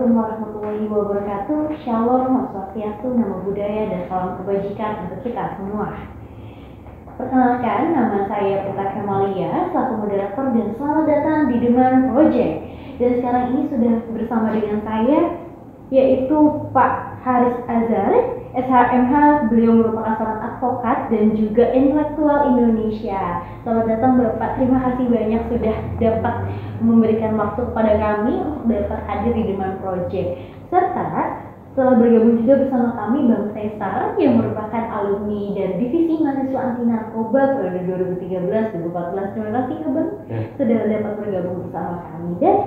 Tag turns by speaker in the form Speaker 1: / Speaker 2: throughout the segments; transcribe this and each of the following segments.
Speaker 1: Assalamualaikum warahmatullahi wabarakatuh. Shalom, Om Swastiastu, Namo Buddhaya, dan salam kebajikan untuk kita semua. Perkenalkan, nama saya Prita Kemalia, selaku moderator, dan selamat datang di Demand Project. Dan sekarang ini sudah bersama dengan saya, yaitu Pak Haris Azhar, SHMH. Beliau merupakan seorang advokat dan juga intelektual Indonesia. Selamat datang Bapak, terima kasih banyak sudah dapat memberikan waktu kepada kami untuk dapat hadir di Demand Project. Serta setelah bergabung juga bersama kami Bang Cesar yang merupakan alumni dari Divisi Mahasiswa Anti Narkoba periode 2013-2014. Terima kasih Bang sudah dapat bergabung bersama kami. Dan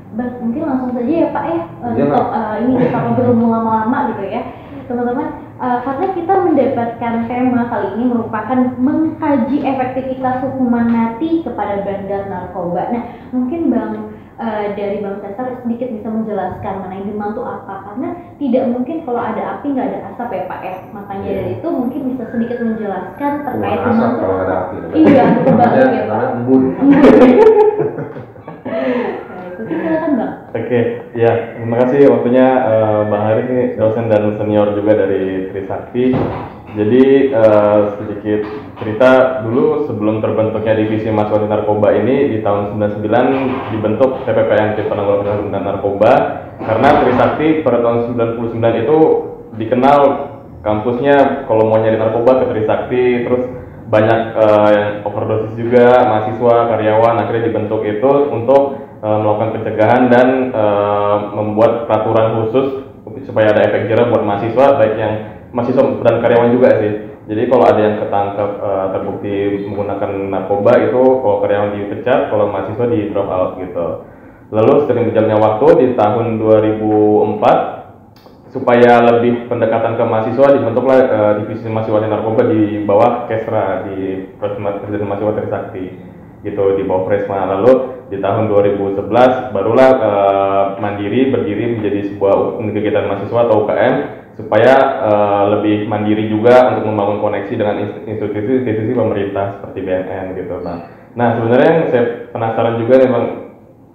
Speaker 1: Bang, mungkin langsung saja ya Pak ya, untuk ini kita ngobrol lama-lama gitu ya teman-teman, karena kita mendapatkan tema kali ini merupakan mengkaji efektivitas hukuman mati kepada bandar narkoba. Nah, mungkin Bang dari Bang Cesar sedikit bisa menjelaskan mengenai demand itu apa, karena tidak mungkin kalau ada api nggak ada asap ya Pak ya. Makanya dari itu mungkin bisa sedikit menjelaskan terkait demand itu.
Speaker 2: Kalau ada api.
Speaker 1: Iya, kebalik ya Pak.
Speaker 2: Embun.
Speaker 1: Silakan Bang.
Speaker 3: Oke, ya terima kasih waktunya Bang Haris ini dosen dan senior juga dari Trisakti. Jadi sedikit cerita dulu sebelum terbentuknya Divisi Mahasiswa Anti Narkoba ini di tahun 99 dibentuk TPPNT Penanggulangan Narkoba karena Trisakti pada tahun 99 itu dikenal kampusnya kalau mau nyari narkoba ke Trisakti, terus banyak yang overdosis juga mahasiswa karyawan, akhirnya dibentuk itu untuk melakukan pencegahan dan membuat peraturan khusus supaya ada efek jerah buat mahasiswa, baik yang mahasiswa dan karyawan juga sih. Jadi kalau ada yang ketangkap terbukti menggunakan narkoba itu, kalau karyawan dipecat, kalau mahasiswa di drop out gitu. Lalu sering berjalannya waktu di tahun 2004 supaya lebih pendekatan ke mahasiswa dibentuklah Divisi Mahasiswa Anti Narkoba di bawah Kesra di Presiden Mahasiswa Trisakti gitu, di bawah Presma. Lalu di tahun 2011 barulah Mandiri berdiri menjadi sebuah kegiatan mahasiswa atau UKM supaya lebih mandiri juga untuk membangun koneksi dengan institusi pemerintah seperti BNN gitu Bang. Nah sebenarnya yang saya penasaran juga nih Bang,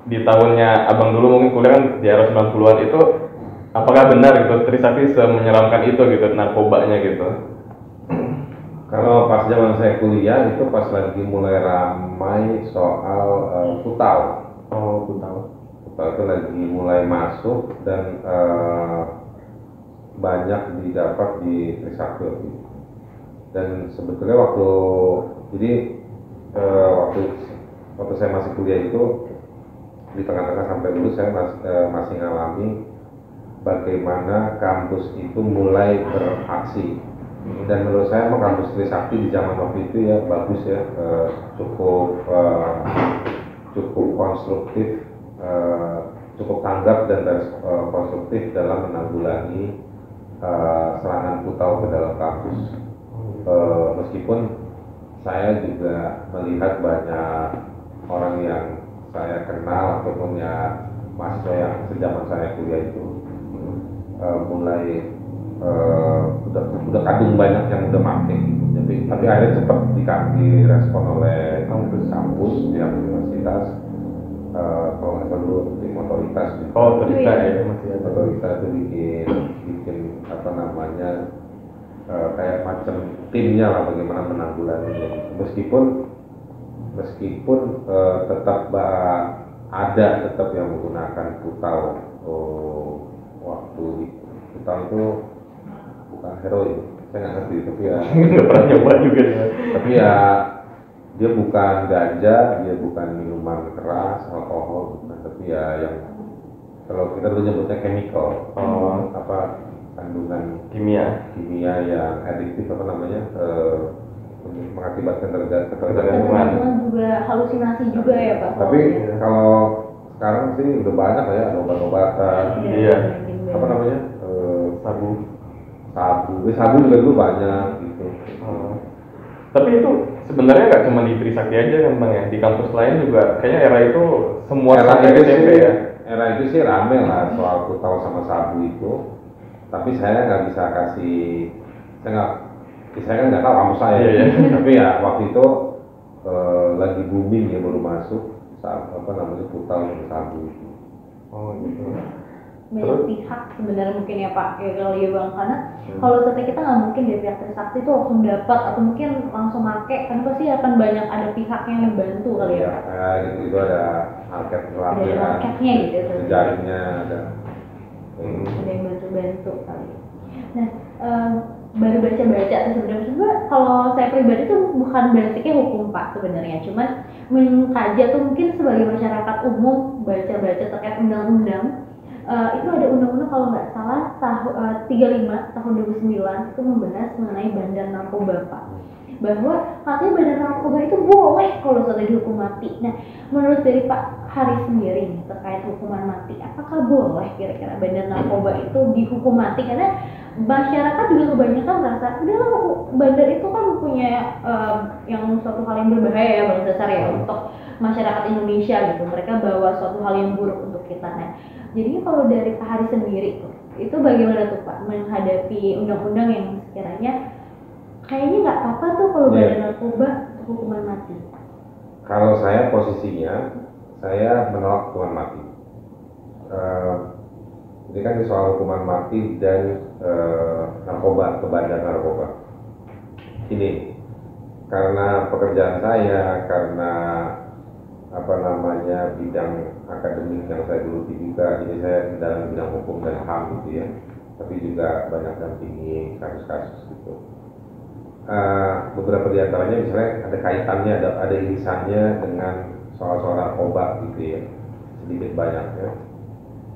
Speaker 3: di tahunnya Abang dulu mungkin kuliah kan di era 90-an itu, apakah benar gitu Trisakti menyeramkan itu gitu narkobanya gitu?
Speaker 2: Kalau pas zaman saya kuliah itu pas lagi mulai ramai soal Putau.
Speaker 3: Oh, Putau.
Speaker 2: Putau itu lagi mulai masuk dan banyak didapat di Trisakti. Dan sebetulnya waktu saya masih kuliah itu di tengah-tengah sampai dulu saya masih ngalami bagaimana kampus itu mulai beraksi. Dan menurut saya kampus Trisakti di zaman waktu itu ya bagus ya, cukup konstruktif, cukup tanggap dan konstruktif dalam menanggulangi serangan Putau ke dalam kampus. Meskipun saya juga melihat banyak orang yang saya kenal ataupun ya mahasiswa yang sejaman saya kuliah itu mulai udah kadung banyak yang udah make gitu. Tapi akhirnya cepat direspon oleh kampus ya universitas, kalau nggak salah dulu tim otoritas gitu.
Speaker 3: Otoritas ya, masih ada.
Speaker 2: Otoritas itu bikin apa namanya kayak macam timnya lah bagaimana menanggulanginya gitu. Meskipun tetap ada yang menggunakan Putau waktu itu. Putau itu bukan heroin, saya nggak ngerti, tapi ya
Speaker 3: nggak pernah nyoba juga ya.
Speaker 2: Tapi ya dia bukan ganja, dia bukan minuman keras, alkohol, bukan. Tapi ya yang kalau kita dulu nyebutnya chemical, kandungan kimia yang adiktif apa namanya, mengakibatkan ketergantungan.
Speaker 1: Juga halusinasi juga ya Pak.
Speaker 2: Tapi kalau sekarang sih udah banyak ya, ada obat-obatan.
Speaker 3: Iya.
Speaker 2: Apa namanya? Sabu juga dulu banyak gitu.
Speaker 3: Tapi itu sebenarnya nggak cuma di Trisakti aja kan Bang ya, di kampus lain juga kayaknya era itu semua sampai SMP ya.
Speaker 2: Era itu sih rame lah soal Putau sama sabu itu. Tapi saya nggak bisa saya kan nggak tahu kampus saya.
Speaker 3: Iya.
Speaker 2: Tapi ya waktu itu lagi booming ya, baru masuk saat Putau dan sabu itu.
Speaker 3: Oh gitu.
Speaker 1: banyak pihak sebenarnya mungkin ya Pak, ya kalau ya Bang, karena kalau seperti kita nggak mungkin dari pihak Trisakti itu langsung dapat atau mungkin langsung make, kan pasti akan banyak ada pihaknya yang bantu kali ya Pak.
Speaker 2: Ya, itu ada market
Speaker 1: Ada marketnya gitu
Speaker 2: jejaringnya ada.
Speaker 1: Ada yang bantu kali. Nah, baru baca-baca sebenarnya kalau saya pribadi tuh bukan basicnya hukum Pak sebenarnya, cuman mengkaji tuh mungkin sebagai masyarakat umum baca-baca terkait undang-undang. Itu ada undang-undang kalau nggak salah 35 tahun 2009 itu membahas mengenai bandar narkoba Pak, bahwa katanya bandar narkoba itu boleh kalau sudah dihukum mati. Nah, menurut dari Pak Haris sendiri nih, terkait hukuman mati, apakah boleh kira-kira bandar narkoba itu dihukum mati? Karena masyarakat juga kebanyakan merasa udahlah bandar itu kan punya yang suatu hal yang berbahaya ya Bang Dasar ya untuk masyarakat Indonesia gitu, mereka bawa suatu hal yang buruk untuk kita. Nah, jadi kalau dari Pak Haris sendiri itu bagaimana tuh Pak menghadapi undang-undang yang sekiranya kayaknya nggak apa-apa tuh kalau bandar narkoba hukuman mati?
Speaker 2: Kalau saya posisinya, saya menolak hukuman mati. Ini kan soal hukuman mati dan narkoba, bandar narkoba. Ini karena pekerjaan saya, karena bidang akademik yang saya geluti juga, jadi saya dalam bidang hukum dan HAM gitu ya, tapi juga banyak dampingi kasus-kasus gitu. Beberapa di antaranya misalnya ada kaitannya, ada irisannya dengan soal-soal narkoba gitu ya, sedikit banyak ya.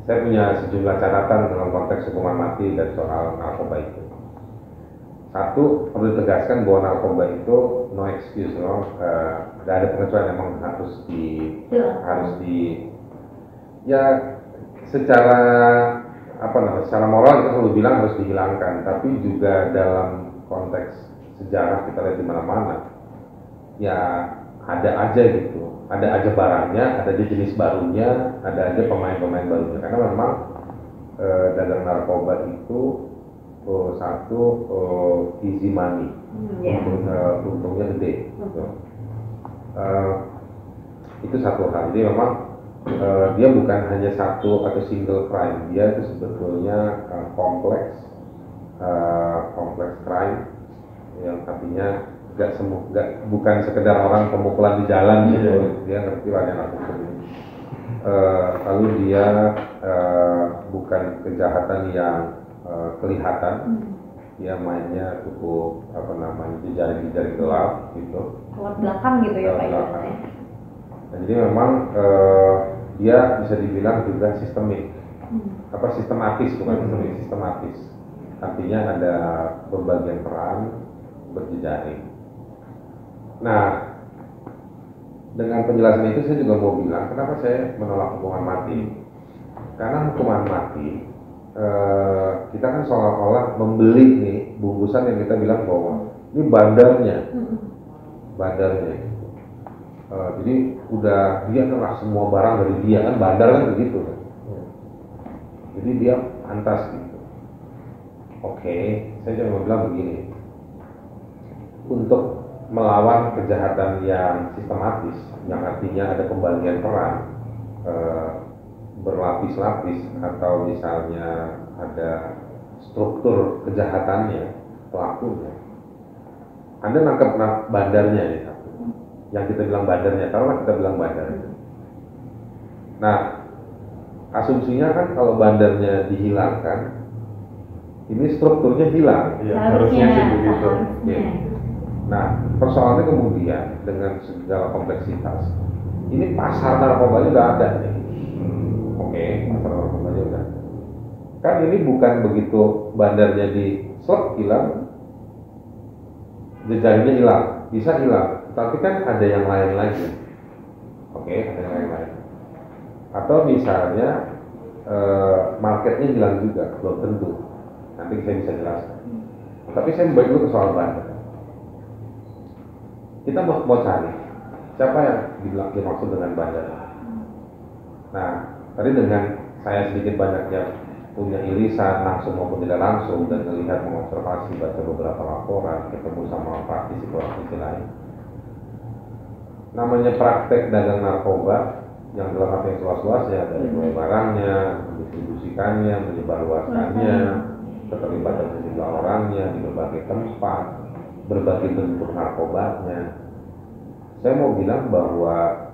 Speaker 2: Saya punya sejumlah catatan dalam konteks hukuman mati dan soal narkoba itu. Satu, perlu ditegaskan bahwa narkoba itu no excuse, nggak ada pengecualian, memang harus di ya secara secara moral kita selalu bilang harus dihilangkan, tapi juga dalam konteks sejarah kita lihat di mana-mana ya ada aja gitu, ada aja barangnya, ada aja jenis barunya, ada aja pemain-pemain barunya, karena memang dagang narkoba itu easy money, untungnya gede gitu. Itu satu hal. Jadi memang dia bukan hanya satu atau single crime, dia itu sebetulnya kompleks crime yang artinya bukan sekedar orang pemukulan di jalan gitu, dia ngerti lah yang aku sebut. Lalu dia bukan kejahatan yang kelihatan, dia mainnya cukup jejaring gelap gitu,
Speaker 1: lewat belakang gitu ya Pak.
Speaker 2: Nah, jadi memang dia bisa dibilang juga sistemik, sistematis, bukan sistematis. Artinya ada berbagai peran berjejaring. Nah, dengan penjelasan itu saya juga mau bilang kenapa saya menolak hukuman mati. Karena hukuman mati kita kan seolah-olah membeli nih bungkusan yang kita bilang bahwa ini bandarnya. Jadi udah dia ngerah semua barang dari dia, kan bandar kan begitu kan. Jadi dia pantas gitu. Oke, saya cuma bilang begini, untuk melawan kejahatan yang sistematis, yang artinya ada pembagian peran berlapis-lapis, atau misalnya ada struktur kejahatannya, pelakunya, Anda nangkep bandarnya nih, yang kita bilang bandarnya, taruhlah kita bilang bandarnya. Nah, asumsinya kan kalau bandarnya dihilangkan, ini strukturnya hilang.
Speaker 3: Ya, harusnya sih begitu.
Speaker 2: Ya. Nah, persoalannya kemudian dengan segala kompleksitas, ini pasar narkobanya udah ada nih. Pasar narkobanya udah ada. Kan ini bukan begitu bandarnya di slot hilang, jejaringnya hilang, bisa hilang, tapi kan ada yang lain lagi. Ada yang lain. Atau misalnya marketnya hilang juga, belum tentu. Nanti saya bisa jelaskan. Tapi saya balik dulu ke soal bandar. Kita mau cari siapa yang dimaksud dengan bandar. Nah, tadi dengan saya sedikit banyaknya punya irisan langsung maupun tidak langsung, dan melihat, mengobservasi, baca beberapa laporan, ketemu sama praktisi lain. Namanya praktek dagang narkoba yang dalam arti yang seluas-luasnya, dari mulai barangnya, mendistribusikannya, menyebarluaskannya, keterlibatan sejumlah orangnya di berbagai tempat, berbagai bentuk narkobanya. Saya mau bilang bahwa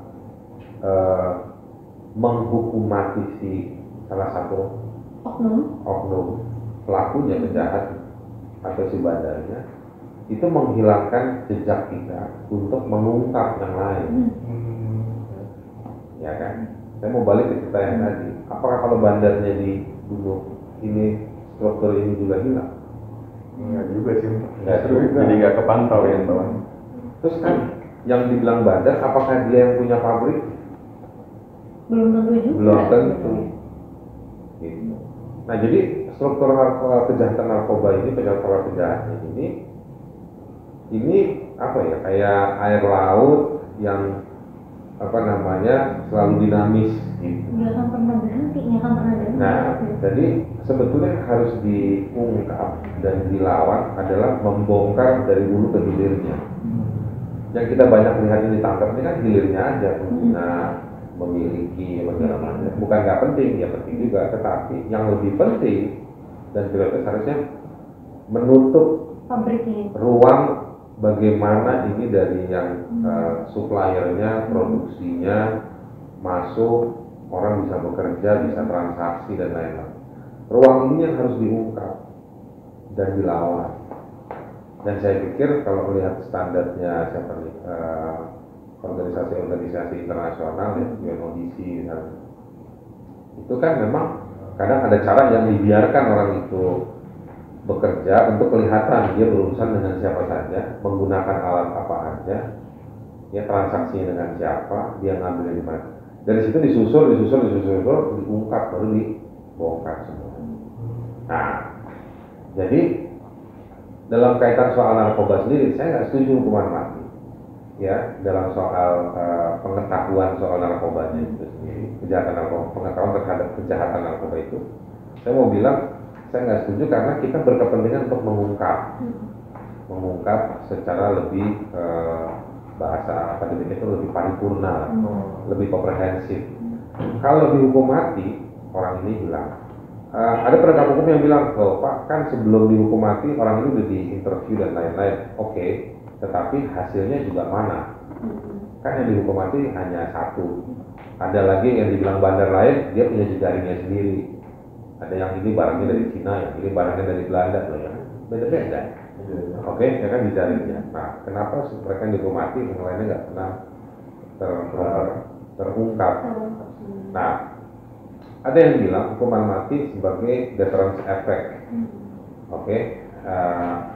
Speaker 2: menghukum mati si salah satu oknum pelakunya penjahat atau si bandarnya itu menghilangkan jejak kita untuk mengungkap yang lain. Ya kan? Saya mau balik ke cerita yang tadi. Apakah kalau bandarnya dibunuh, ini struktur ini juga hilang?
Speaker 3: Enggak juga sih.
Speaker 2: Enggak juga.
Speaker 3: Jadi nggak kepantau ya teman.
Speaker 2: Terus kan yang dibilang bandar, apakah dia yang punya pabrik?
Speaker 1: Belum tentu juga.
Speaker 2: Belum tentu. Gitu. Nah jadi struktur kejahatan narkoba ini, penjahatnya ini apa ya, kayak air laut yang selalu dinamis gitu.
Speaker 1: Nggak akan pernah berhenti.
Speaker 2: Nah, jadi sebetulnya harus diungkap dan dilawan adalah membongkar dari hulu ke hilirnya. Yang kita banyak lihat ini ditangkap ini kan hilirnya aja, pengguna, memiliki, segala macam. Bukan nggak penting, ya penting juga, tetapi yang lebih penting dan prioritas harusnya menutup
Speaker 1: Pabrik ini.
Speaker 2: ruang bagaimana ini dari yang suppliernya, produksinya masuk, orang bisa bekerja, bisa transaksi dan lain-lain. Ruang ini yang harus diungkap dan dilawan. Dan saya pikir kalau melihat standarnya organisasi internasional ya, UNODC misalnya, itu kan memang kadang ada cara yang dibiarkan orang itu bekerja untuk kelihatan dia berurusan dengan siapa saja, menggunakan alat apa aja, ya transaksi dengan siapa, dia ngambil di mana. Dari situ disusul, diungkap, baru dibongkar semua. Nah, jadi dalam kaitan soal narkoba sendiri, saya nggak setuju hukuman mati. Ya, dalam soal pengetahuan soal narkobanya itu sendiri, kejahatan narkoba, pengetahuan terhadap kejahatan narkoba itu, saya mau bilang saya nggak setuju karena kita berkepentingan untuk mengungkap secara lebih bahasa akademik itu lebih paripurna, lebih komprehensif. Kalau dihukum mati, orang ini hilang. Ada penegak hukum yang bilang, oh Pak, kan sebelum dihukum mati orang ini udah diinterview dan lain-lain. Oke, tetapi hasilnya juga mana? Kan yang dihukum mati hanya satu. Ada lagi yang dibilang bandar lain, dia punya jejaringnya sendiri. Ada yang ini barangnya dari Cina, yang ini barangnya dari Belanda, loh ya. Beda-beda. Oke, ya kan jejaringnya. Nah, kenapa mereka yang dihukum mati, yang lainnya nggak pernah terungkap? Nah, ada yang bilang hukuman mati sebagai deterrence effect. Oke,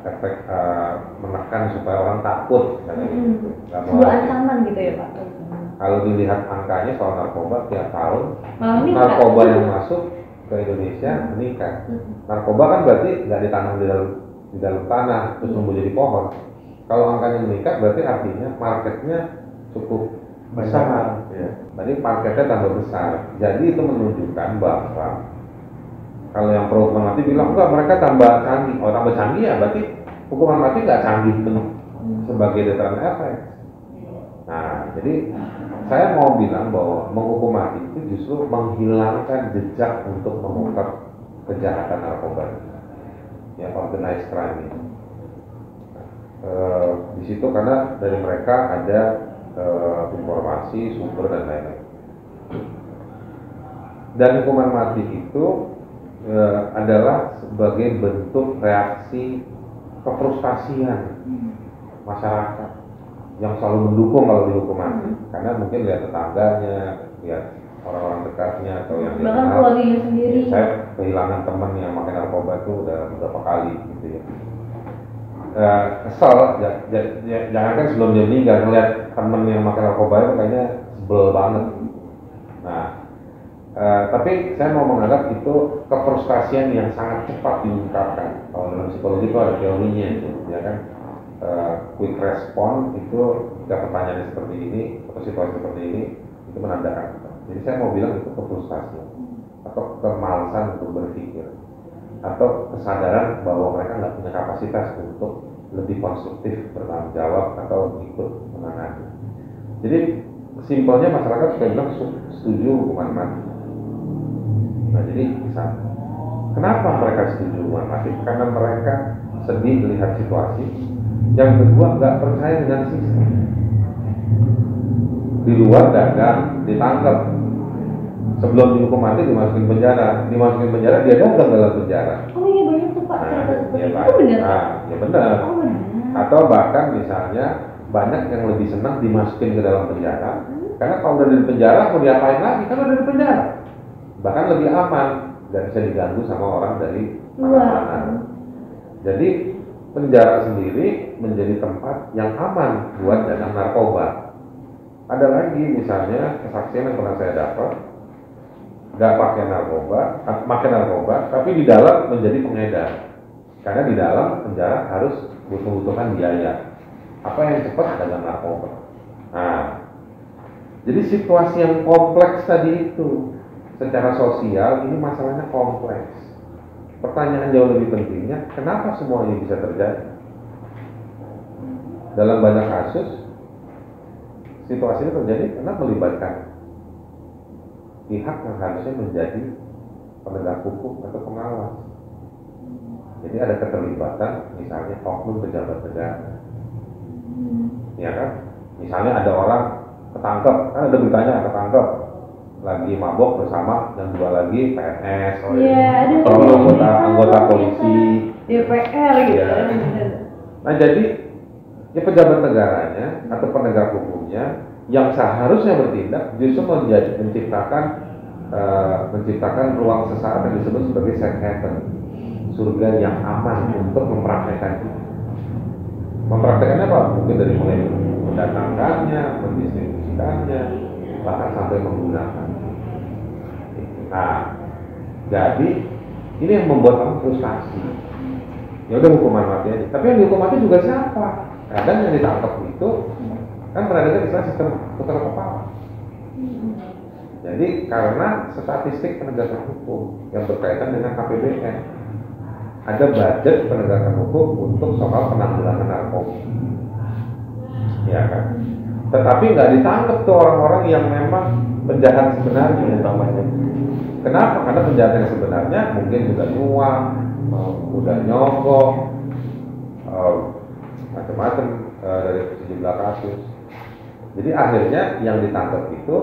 Speaker 2: efek menekan supaya orang takut, gitu.
Speaker 1: Sebuah ancaman gitu ya Pak.
Speaker 2: Kalau dilihat angkanya soal narkoba tiap tahun, narkoba yang masuk ke Indonesia meningkat. Narkoba kan berarti nggak ditanam di dalam tanah terus tumbuh jadi pohon. Kalau angkanya meningkat berarti artinya marketnya cukup besar. Berarti marketnya tambah besar. Jadi itu menunjukkan bahwa kalau yang pro hukuman mati bilang enggak, mereka tambah canggih. Oh, tambah canggih ya berarti hukuman mati nggak canggih sebagai deterrent effect. Nah, jadi saya mau bilang bahwa menghukum mati itu justru menghilangkan jejak untuk mengungkap kejahatan narkoba, ya organized crime ini. Di situ karena dari mereka ada informasi, sumber dan lain-lain. Dan hukuman mati itu adalah sebagai bentuk reaksi kefrustasian masyarakat yang selalu mendukung kalau dihukum mati, karena mungkin lihat tetangganya, lihat orang-orang dekatnya atau yang
Speaker 1: bahkan keluarganya sendiri.
Speaker 2: Saya kehilangan teman yang makan narkoba itu udah beberapa kali gitu ya. Kesel, jangan kan sebelum dia meninggal ngeliat temen yang makan narkoba itu kayaknya sebel banget. Nah, tapi saya mau menganggap itu kefrustasian yang sangat cepat diungkapkan. Kalau dalam psikologi itu ada teorinya itu, ya kan? Quick response itu jika pertanyaannya seperti ini atau situasi seperti ini itu menandakan. Jadi saya mau bilang itu kefrustasian atau kemalasan untuk berpikir atau kesadaran bahwa mereka nggak punya kapasitas untuk lebih konstruktif bertanggung jawab atau ikut menangani. Jadi simpelnya masyarakat sudah bilang setuju hukuman mati. Nah jadi bisa. Kenapa mereka setuju hukuman mati? Karena mereka sedih melihat situasi. Yang kedua nggak percaya dengan sistem. Di luar dagang, ditangkap. Sebelum dihukum mati dimasukin penjara dia dagang dalam penjara.
Speaker 1: Oh iya banyak tuh Pak.
Speaker 2: Ya,
Speaker 1: Itu benar.
Speaker 2: ya benar.
Speaker 1: Oh benar.
Speaker 2: Atau bahkan misalnya banyak yang lebih senang dimasukin ke dalam penjara karena kalau udah di penjara mau diapain lagi kan udah di penjara, bahkan lebih aman, nggak bisa diganggu sama orang dari mana-mana. Jadi penjara sendiri menjadi tempat yang aman buat dagang narkoba. Ada lagi misalnya kesaksian yang pernah saya dapat, nggak pakai narkoba tapi di dalam menjadi pengedar, karena di dalam penjara harus butuhkan biaya. Apa yang cepat dagang narkoba. Nah, jadi situasi yang kompleks tadi itu, secara sosial ini masalahnya kompleks. Pertanyaan jauh lebih pentingnya, kenapa semua ini bisa terjadi? Dalam banyak kasus, situasi ini terjadi karena melibatkan pihak yang harusnya menjadi penegak hukum atau pengawas. Jadi ada keterlibatan, misalnya oknum pejabat negara. Ya kan? Misalnya ada orang ketangkep, kan ada beritanya ketangkep lagi mabok bersama yang dua lagi PNS, atau anggota polisi,
Speaker 1: DPR gitu.
Speaker 2: Ya. Nah jadi ya pejabat negaranya atau penegak hukumnya yang seharusnya bertindak justru menciptakan ruang sesaat yang disebut sebagai safe haven, surga yang aman untuk mempraktekkan itu. Mempraktekannya apa? Mungkin dari mulai mendatangkannya, mendistribusikannya, bahkan sampai menggunakan. Nah, jadi ini yang membuat kamu frustasi. Ya udah hukuman mati aja. Tapi yang dihukum mati juga siapa? Kadang yang ditangkap itu kan berada di sistem putar kepala. Jadi karena statistik penegakan hukum yang berkaitan dengan KPBN, ada budget penegakan hukum untuk soal penanggulangan narkoba, ya kan? Tetapi nggak ditangkap tuh orang-orang yang memang penjahat sebenarnya utamanya. Kenapa? Karena penjahat yang sebenarnya mungkin sudah nyuap, udah nyogok, macam-macam dari sejumlah kasus. Jadi akhirnya yang ditangkap itu,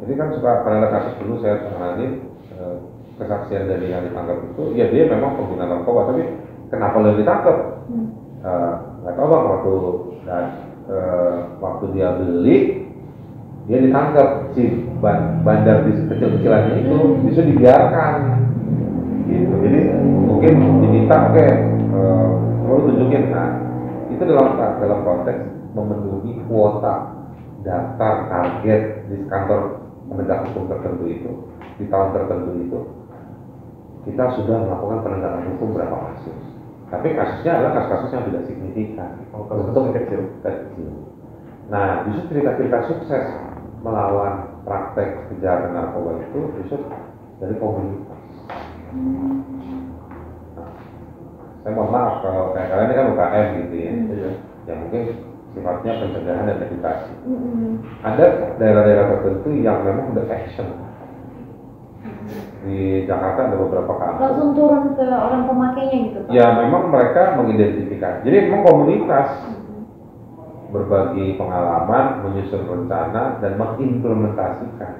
Speaker 2: jadi kan suka pada kasus dulu saya mengalami kesaksian dari yang ditangkap itu, ya dia memang pengguna narkoba, tapi kenapa dia ditangkap? Nggak tahu bang, waktu dia beli, dia ditangkap si bandar di kecil-kecilannya itu, justru dibiarkan. Gitu. Jadi mungkin diminta, perlu tunjukin, nah itu dalam konteks memenuhi kuota daftar target di kantor penegak hukum tertentu itu, di tahun tertentu itu. Kita sudah melakukan penegakan hukum berapa kasus, tapi kasusnya adalah kasus-kasus yang tidak signifikan, untuk kecil. Nah, justru cerita-cerita sukses melawan praktek kejahatan narkoba itu justru dari komunitas. Nah, saya mohon maaf kalau kayak kalian ini kan UKM gitu ya, ya mungkin sifatnya pencegahan dan edukasi. Ada daerah-daerah tertentu yang memang udah action. Di Jakarta ada beberapa kampus
Speaker 1: Langsung turun ke orang pemakainya gitu Pak?
Speaker 2: Ya memang mereka mengidentifikasi. Jadi memang komunitas berbagi pengalaman, menyusun rencana dan mengimplementasikan.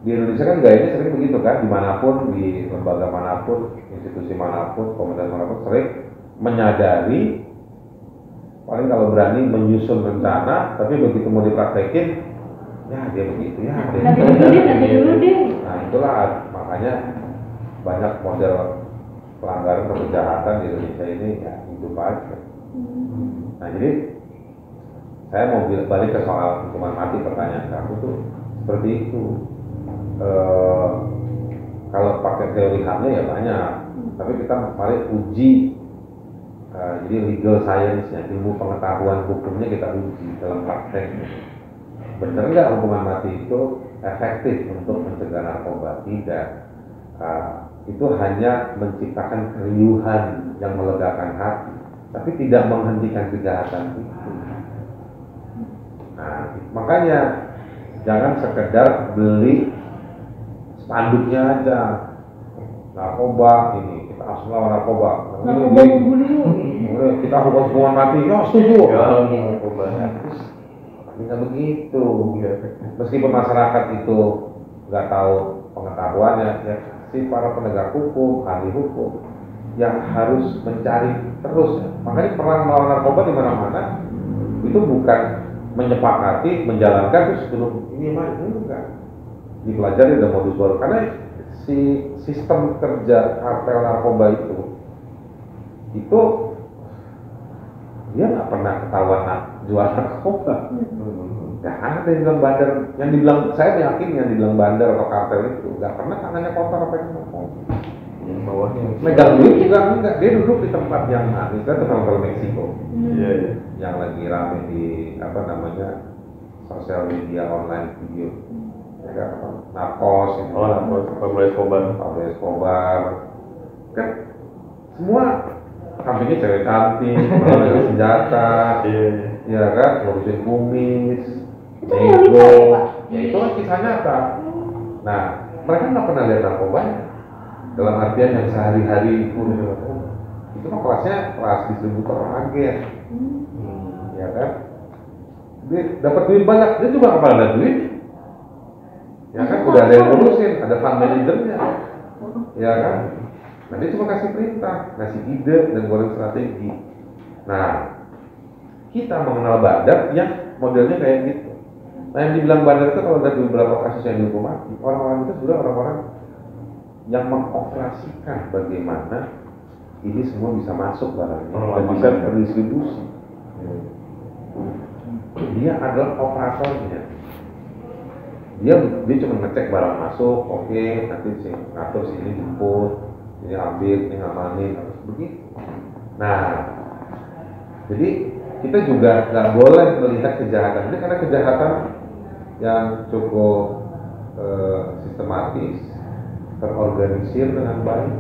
Speaker 2: Di Indonesia kan gayanya sering begitu kan, dimanapun, di lembaga manapun, institusi manapun, komunitas manapun sering menyadari, paling kalau berani menyusun rencana, tapi begitu mau dipraktekin, ya dia begitu ya.
Speaker 1: Nanti dulu deh.
Speaker 2: Nah itulah makanya banyak model pelanggaran atau kejahatan di Indonesia ini ya hidup aja. Nah jadi saya mau balik ke soal hukuman mati, pertanyaan kamu tuh seperti itu. Kalau pakai teori HAM-nya ya banyak, tapi kita mari uji. Jadi legal science-nya, ilmu pengetahuan hukumnya kita uji dalam prakteknya. Benar nggak hukuman mati itu efektif untuk mencegah narkoba? Tidak. Itu hanya menciptakan keriuhan yang melegakan hati, tapi tidak menghentikan kejahatan itu. Nah, makanya Jangan sekedar beli spanduknya aja. Narkoba ini, kita harus melawan narkoba.
Speaker 1: Narkoba membunuh.
Speaker 2: Kita harus hukuman mati. Ya setuju.
Speaker 3: Narkoba.
Speaker 2: Tidak begitu. Meskipun masyarakat itu nggak tahu pengetahuannya, ya si para penegak hukum, ahli hukum yang harus mencari terus. Makanya perang melawan narkoba di mana-mana itu bukan menyepakati, menjalankan terus dulu ini mah enggak. Dipelajari ada modus baru karena si sistem kerja kartel narkoba itu dia nggak pernah ketahuan jual narkoba. Nggak ada yang bilang bandar, yang dibilang saya yakin yang dibilang bandar atau kartel itu nggak pernah tangannya kotor apa yang narkoba.
Speaker 3: Bawahnya
Speaker 2: Megang duit juga enggak, dia duduk di tempat yang misalnya tempat Meksiko.
Speaker 3: iya.
Speaker 2: Yang lagi rame di sosial media online video, ya kan, narkos,
Speaker 3: Pablo
Speaker 2: Escobar, kan semua sampingnya cewek cantik, dengan senjata, ya kan, ngurusin kumis,
Speaker 1: Itu realita ya, Pak?
Speaker 2: ya itu kan kisah nyata. Nah, mereka nggak pernah lihat narkobanya, dalam artian yang sehari-hari itu kan kelas distributor agen, ya kan. Dia dapat duit banyak, dia juga nggak ada duit, ya kan, udah ada yang ngurusin, ada fund manajernya, ya kan. Nah dia cuma kasih perintah, ngasih ide dan goreng strategi. Nah kita mengenal bandar yang modelnya kayak gitu. Nah yang dibilang bandar itu kalau dari beberapa kasus yang dihukum mati, orang-orang itu sudah orang-orang yang mengoperasikan bagaimana ini semua bisa masuk barangnya dan bisa terdistribusi. Dia adalah operatornya. Dia cuma ngecek barang masuk, oke, nanti ngatur sini jemput, ini ambil, ini ngamanin, harus begitu. Nah, jadi kita juga nggak boleh melihat kejahatan ini karena kejahatan yang cukup sistematis, terorganisir dengan baik.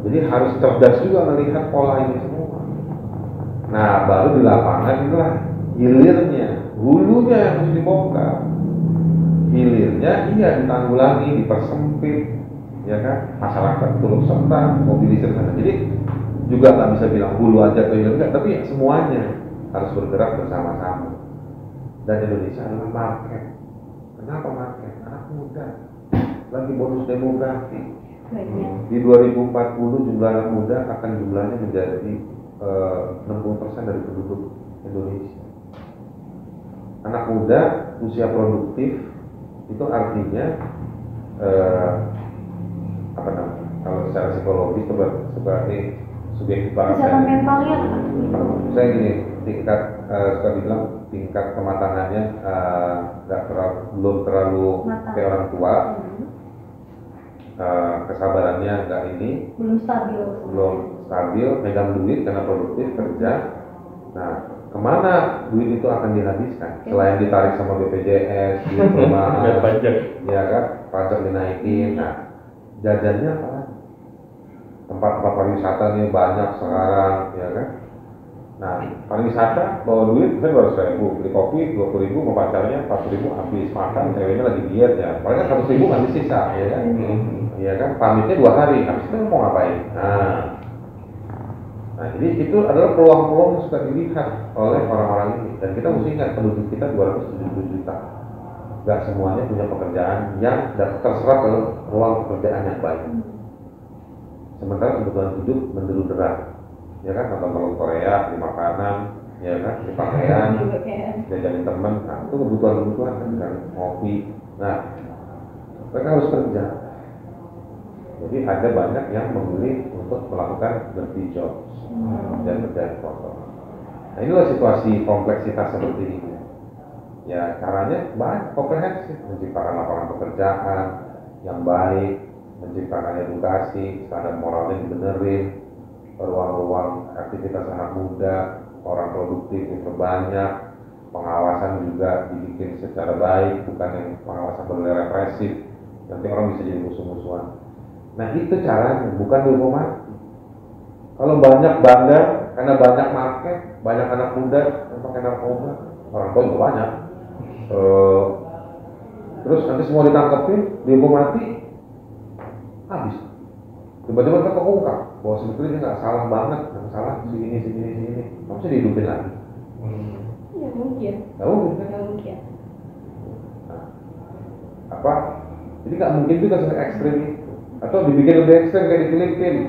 Speaker 2: Jadi harus cerdas juga melihat pola ini semua. Nah, baru di lapangan itulah hilirnya, hulunya yang harus dibongkar. Hilirnya ditanggulangi, dipersempit, ya kan, masyarakat turut serta, mobilisir sana. Jadi juga nggak bisa bilang hulu aja atau hilir enggak, tapi semuanya harus bergerak bersama-sama. Dan Indonesia adalah market. Kenapa market? Anak muda, lagi bonus demografi. Di 2040 jumlah anak muda akan jumlahnya menjadi 60% dari penduduk Indonesia. Anak muda usia produktif itu artinya kalau secara psikologis sebagai subjektif banget.
Speaker 1: Kesehatan mentalnya
Speaker 2: Saya gini, suka dibilang tingkat kematangannya belum terlalu kayak orang tua. Kesabarannya belum stabil, megang duit karena produktif kerja. Nah, kemana duit itu akan dihabiskan? Selain ditarik sama BPJS, duit perumahan, ya kan, pajak dinaikin. Nah, jajannya apa? Tempat-tempat pariwisata nih banyak sekarang, ya kan. Nah, pariwisata bawa duit kan 200.000, beli kopi 20.000, mau pacarnya 40.000 habis, makan ceweknya lagi diet ya, paling 100.000 habis sisa, ya kan. Ya kan, pamitnya 2 hari, habis itu mau ngapain? Nah, jadi itu adalah peluang-peluang yang suka dilihat oleh orang-orang ini. Dan kita mesti ingat, penduduk kita 270 juta. Gak semuanya punya pekerjaan yang terserap dalam ruang pekerjaan yang baik. Sementara kebutuhan hidup menderu-derat. Ya kan, nonton Korea, di makanan, ya kan, di pakaian, jajanin teman. Nah, itu kebutuhan-kebutuhan kan, ngopi. Nah, mereka harus kerja. Jadi ada banyak yang memilih untuk melakukan dirty jobs dan kerjaan kotor. Nah, inilah situasi kompleksitas seperti ini. Ya, caranya banyak, komprehensif, menciptakan lapangan pekerjaan yang baik, menciptakan edukasi, standar moralnya dibenerin, ruang-ruang aktivitas anak muda, orang produktif diperbanyak, pengawasan juga dibikin secara baik, bukan yang pengawasan benar represif, nanti orang bisa jadi musuh-musuhan. Nah itu caranya, bukan dihukum mati. Kalau banyak bandar, karena banyak market, banyak anak muda yang pakai narkoba, orang tua juga banyak. terus nanti semua ditangkapin, dihukum mati, habis. Tiba-tiba kita keungkap bahwa sebetulnya dia nggak salah banget, nggak salah si ini, nggak bisa dihidupin lagi.
Speaker 1: Ya mungkin.
Speaker 2: Nggak mungkin kan?
Speaker 1: Nggak mungkin.
Speaker 2: Nah, apa? Jadi nggak mungkin juga sampai ekstrim itu. Atau dibikin lebih ekstrim kayak di Filipina,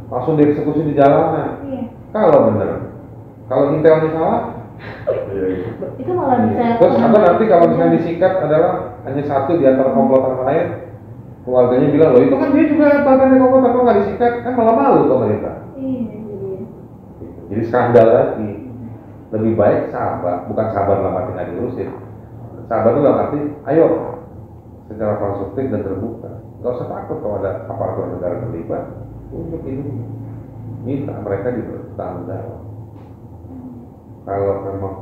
Speaker 2: langsung dieksekusi di jalanan.
Speaker 1: Iya.
Speaker 2: Kalau bener, kalau intelnya salah,
Speaker 1: Itu malah bisa.
Speaker 2: terus apa nanti kalau misalnya disikat adalah hanya satu di antara komplotan lain, keluarganya bilang loh itu kan dia juga bagian dari komplotan, kok nggak disikat, kan malah malu pemerintah.
Speaker 1: Iya.
Speaker 2: Jadi skandal lagi. Lebih baik sabar, bukan sabar dalam arti nggak diurusin. Sabar itu dalam arti, ayo secara konstruktif dan terbuka. Nggak usah takut kalau ada aparatur negara terlibat. Untuk ini, minta mereka bertanggung jawab. Kalau memang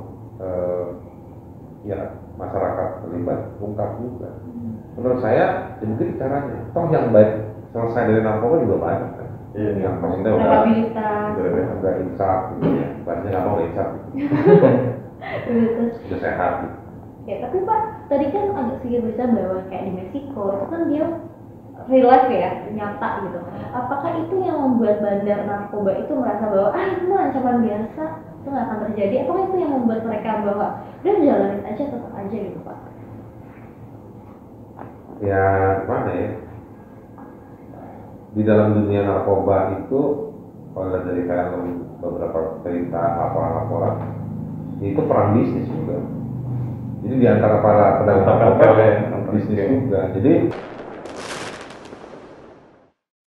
Speaker 2: ya masyarakat terlibat, ungkap juga. Menurut saya, ya mungkin caranya. Toh yang baik selesai dari narkoba juga banyak kan.
Speaker 3: Iya,
Speaker 2: Yang maksudnya udah
Speaker 1: Rehabilitas.
Speaker 2: udah insaf gitu ya. Bahasanya nggak mau insaf,
Speaker 1: Terus.
Speaker 2: udah sehat gitu.
Speaker 1: Ya tapi Pak, tadi kan agak sedikit berita bahwa kayak di Meksiko itu kan dia real life ya, nyata gitu. Apakah itu yang membuat bandar narkoba itu merasa bahwa itu mah ancaman biasa, itu nggak akan terjadi? Apakah itu yang membuat mereka bahwa udah jalanin aja, tetap aja gitu Pak?
Speaker 2: Ya gimana ya, di dalam dunia narkoba itu kalau dari film beberapa cerita laporan itu perang bisnis juga. Jadi di antara para pedagang narkoba bisnis juga. Jadi